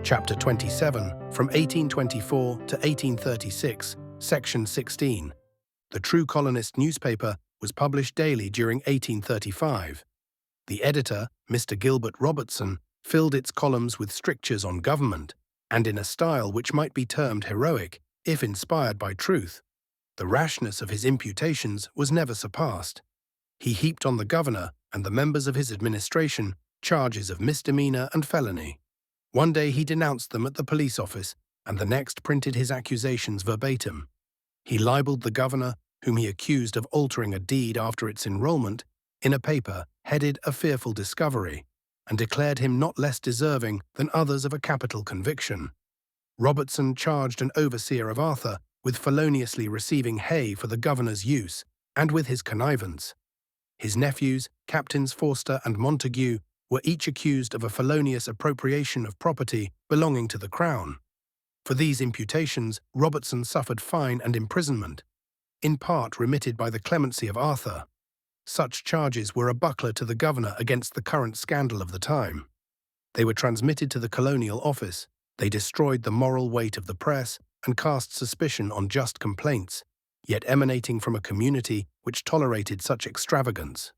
Chapter 27, from 1824 to 1836, Section 16. The True Colonist newspaper was published daily during 1835. The editor, Mr. Gilbert Robertson, filled its columns with strictures on government, and in a style which might be termed heroic, if inspired by truth. The rashness of his imputations was never surpassed. He heaped on the governor and the members of his administration charges of misdemeanor and felony. One day he denounced them at the police office, and the next printed his accusations verbatim. He libeled the governor, whom he accused of altering a deed after its enrollment, in a paper headed "A Fearful Discovery," and declared him not less deserving than others of a capital conviction. Robertson charged an overseer of Arthur with feloniously receiving hay for the governor's use, and with his connivance. His nephews, Captains Forster and Montague, were each accused of a felonious appropriation of property belonging to the Crown. For these imputations, Robertson suffered fine and imprisonment, in part remitted by the clemency of Arthur. Such charges were a buckler to the governor against the current scandal of the time. They were transmitted to the Colonial Office. They destroyed the moral weight of the press and cast suspicion on just complaints, yet emanating from a community which tolerated such extravagance.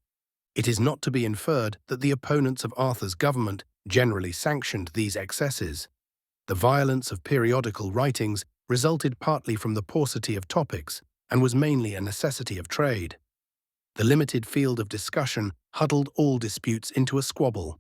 It is not to be inferred that the opponents of Arthur's government generally sanctioned these excesses. The violence of periodical writings resulted partly from the paucity of topics and was mainly a necessity of trade. The limited field of discussion huddled all disputes into a squabble.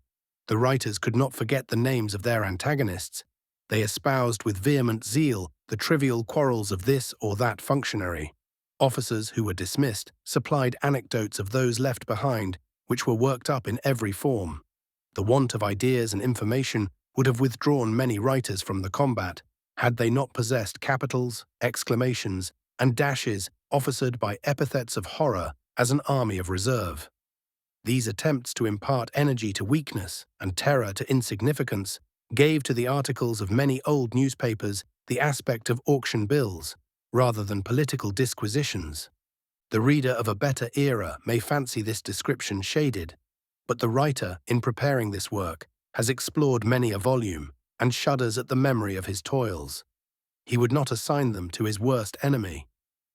The writers could not forget the names of their antagonists. They espoused with vehement zeal the trivial quarrels of this or that functionary. Officers who were dismissed supplied anecdotes of those left behind, which were worked up in every form. The want of ideas and information would have withdrawn many writers from the combat, had they not possessed capitals, exclamations, and dashes officered by epithets of horror as an army of reserve. These attempts to impart energy to weakness and terror to insignificance gave to the articles of many old newspapers the aspect of auction bills, rather than political disquisitions. The reader of a better era may fancy this description shaded, but the writer, in preparing this work, has explored many a volume and shudders at the memory of his toils. He would not assign them to his worst enemy.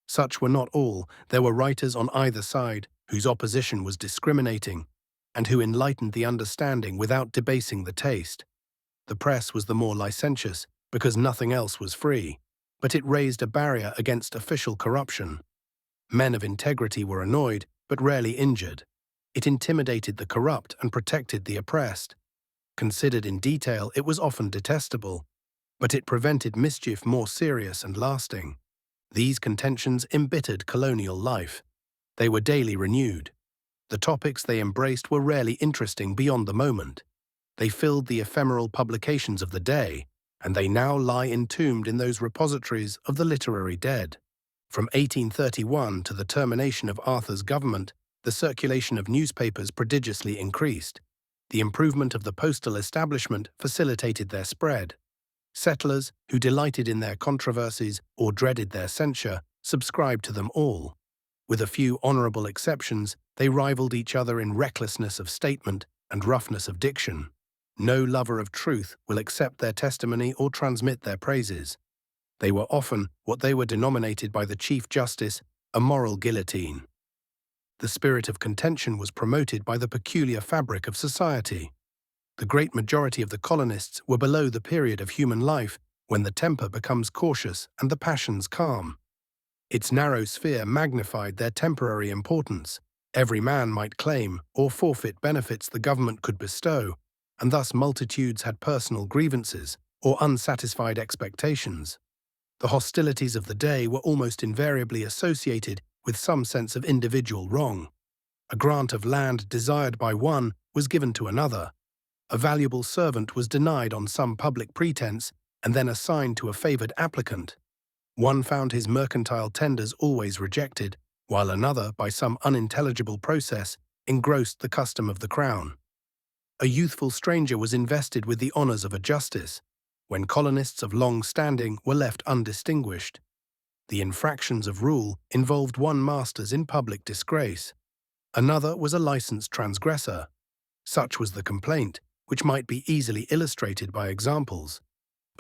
Such were not all. There were writers on either side whose opposition was discriminating, and who enlightened the understanding without debasing the taste. The press was the more licentious because nothing else was free, but it raised a barrier against official corruption. Men of integrity were annoyed, but rarely injured. It intimidated the corrupt and protected the oppressed. Considered in detail, it was often detestable, but it prevented mischief more serious and lasting. These contentions embittered colonial life. They were daily renewed. The topics they embraced were rarely interesting beyond the moment. They filled the ephemeral publications of the day, and they now lie entombed in those repositories of the literary dead. From 1831 to the termination of Arthur's government, the circulation of newspapers prodigiously increased. The improvement of the postal establishment facilitated their spread. Settlers, who delighted in their controversies or dreaded their censure, subscribed to them all. With a few honorable exceptions, they rivaled each other in recklessness of statement and roughness of diction. No lover of truth will accept their testimony or transmit their praises. They were often what they were denominated by the Chief Justice, a moral guillotine. The spirit of contention was promoted by the peculiar fabric of society. The great majority of the colonists were below the period of human life when the temper becomes cautious and the passions calm. Its narrow sphere magnified their temporary importance. Every man might claim or forfeit benefits the government could bestow, and thus multitudes had personal grievances or unsatisfied expectations. The hostilities of the day were almost invariably associated with some sense of individual wrong. A grant of land desired by one was given to another. A valuable servant was denied on some public pretense and then assigned to a favored applicant. One found his mercantile tenders always rejected, while another, by some unintelligible process, engrossed the custom of the Crown. A youthful stranger was invested with the honors of a justice, when colonists of long standing were left undistinguished. The infractions of rule involved one masters in public disgrace. Another was a licensed transgressor. Such was the complaint, which might be easily illustrated by examples.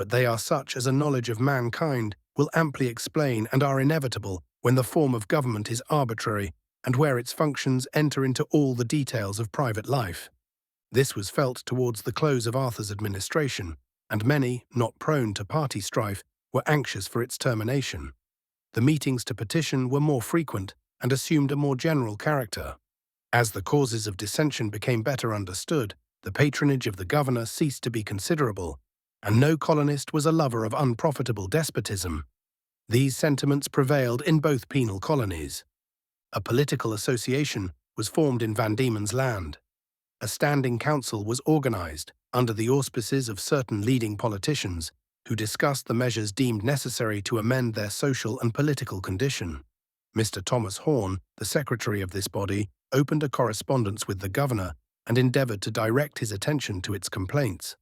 but they are such as a knowledge of mankind will amply explain and are inevitable when the form of government is arbitrary and where its functions enter into all the details of private life. This was felt towards the close of Arthur's administration, and many, not prone to party strife, were anxious for its termination. The meetings to petition were more frequent and assumed a more general character. As the causes of dissension became better understood, the patronage of the governor ceased to be considerable, and no colonist was a lover of unprofitable despotism. These sentiments prevailed in both penal colonies. A political association was formed in Van Diemen's Land. A standing council was organized under the auspices of certain leading politicians who discussed the measures deemed necessary to amend their social and political condition. Mr. Thomas Horne, the secretary of this body, opened a correspondence with the governor and endeavored to direct his attention to its complaints.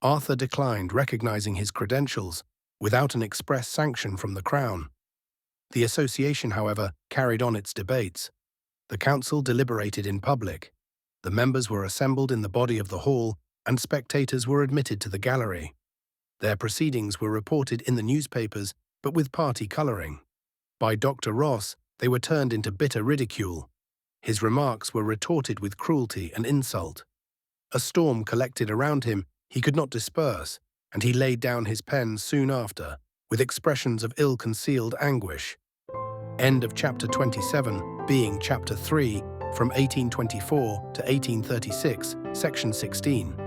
Arthur declined recognizing his credentials without an express sanction from the Crown. The association, however, carried on its debates. The council deliberated in public. The members were assembled in the body of the hall, and spectators were admitted to the gallery. Their proceedings were reported in the newspapers, but with party colouring. By Dr. Ross, they were turned into bitter ridicule. His remarks were retorted with cruelty and insult. A storm collected around him he could not disperse, and he laid down his pen soon after, with expressions of ill-concealed anguish. End of chapter 27, being chapter 3, from 1824 to 1836, section 16.